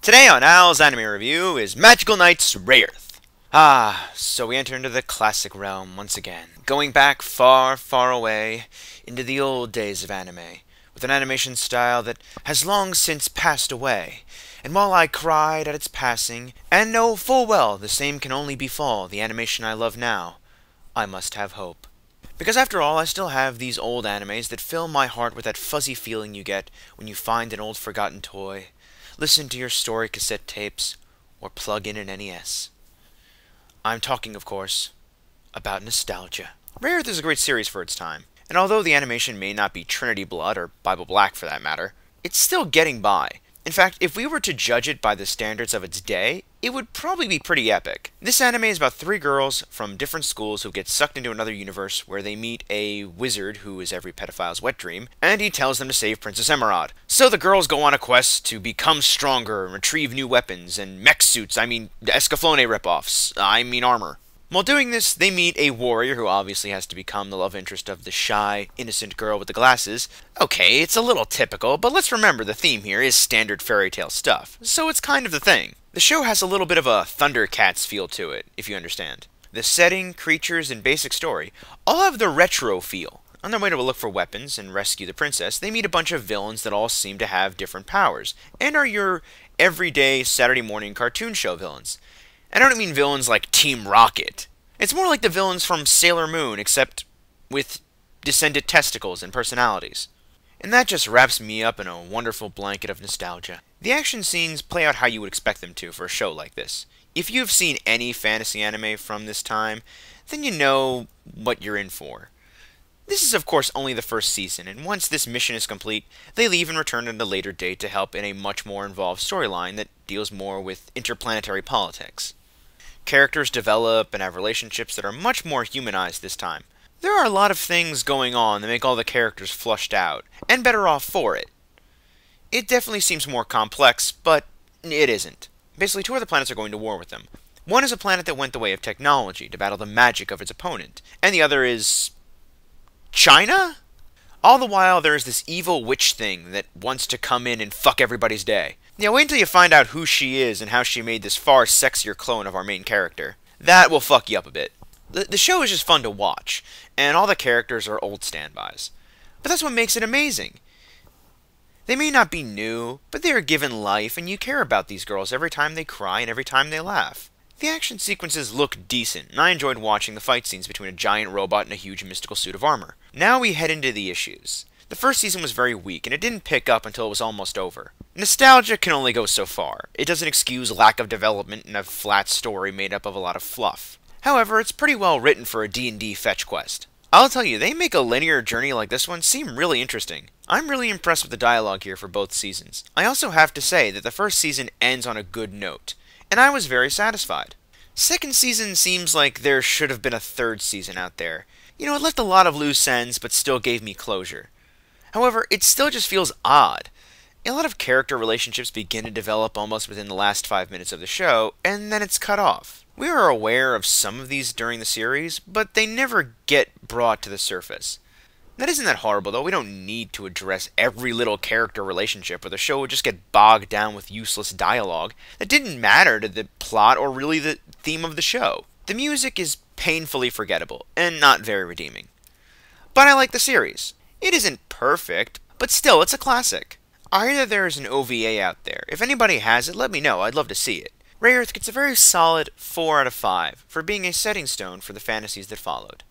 Today on Al's Anime Review is Magical Knights Rayearth. So we enter into the classic realm once again, going back far, far away into the old days of anime, with an animation style that has long since passed away. And while I cried at its passing, and know full well the same can only befall the animation I love now, I must have hope. Because after all, I still have these old animes that fill my heart with that fuzzy feeling you get when you find an old forgotten toy, listen to your story cassette tapes, or plug in an NES. I'm talking, of course, about nostalgia. Rayearth is a great series for its time, and although the animation may not be Trinity Blood, or Bible Black for that matter, it's still getting by. In fact, if we were to judge it by the standards of its day, it would probably be pretty epic. This anime is about three girls from different schools who get sucked into another universe where they meet a wizard who is every pedophile's wet dream, and he tells them to save Princess Emerald. So the girls go on a quest to become stronger and retrieve new weapons and mech suits, Escaflowne ripoffs, armor. While doing this, they meet a warrior who obviously has to become the love interest of the shy, innocent girl with the glasses. Okay, it's a little typical, but let's remember the theme here is standard fairy tale stuff, so it's kind of the thing. The show has a little bit of a Thundercats feel to it, if you understand. The setting, creatures, and basic story all have the retro feel. On their way to look for weapons and rescue the princess, they meet a bunch of villains that all seem to have different powers, and are your everyday Saturday morning cartoon show villains. And I don't mean villains like Team Rocket. It's more like the villains from Sailor Moon, except with descended testicles and personalities. And that just wraps me up in a wonderful blanket of nostalgia. The action scenes play out how you would expect them to for a show like this. If you've seen any fantasy anime from this time, then you know what you're in for. This is of course only the first season, and once this mission is complete, they leave and return at a later date to help in a much more involved storyline that deals more with interplanetary politics. Characters develop and have relationships that are much more humanized this time. There are a lot of things going on that make all the characters flushed out, and better off for it. It definitely seems more complex, but it isn't. Basically, two other planets are going to war with them. One is a planet that went the way of technology to battle the magic of its opponent, and the other is China? All the while, there is this evil witch thing that wants to come in and fuck everybody's day. Yeah, wait until you find out who she is and how she made this far sexier clone of our main character. That will fuck you up a bit. The show is just fun to watch, and all the characters are old standbys. But that's what makes it amazing. They may not be new, but they are given life, and you care about these girls every time they cry and every time they laugh. The action sequences look decent, and I enjoyed watching the fight scenes between a giant robot and a huge mystical suit of armor. Now we head into the issues. The first season was very weak, and it didn't pick up until it was almost over. Nostalgia can only go so far. It doesn't excuse lack of development and a flat story made up of a lot of fluff. However, it's pretty well written for a D&D fetch quest. I'll tell you, they make a linear journey like this one seem really interesting. I'm really impressed with the dialogue here for both seasons. I also have to say that the first season ends on a good note, and I was very satisfied. Second season seems like there should have been a third season out there. You know, it left a lot of loose ends, but still gave me closure. However, it still just feels odd. A lot of character relationships begin to develop almost within the last 5 minutes of the show, and then it's cut off. We are aware of some of these during the series, but they never get brought to the surface. That isn't that horrible, though. We don't need to address every little character relationship, or the show would just get bogged down with useless dialogue that didn't matter to the plot or really the theme of the show. The music is painfully forgettable, and not very redeeming. But I like the series. It isn't perfect, but still, it's a classic. I hear that there is an OVA out there. If anybody has it, let me know. I'd love to see it. Rayearth gets a very solid 4 out of 5 for being a setting stone for the fantasies that followed.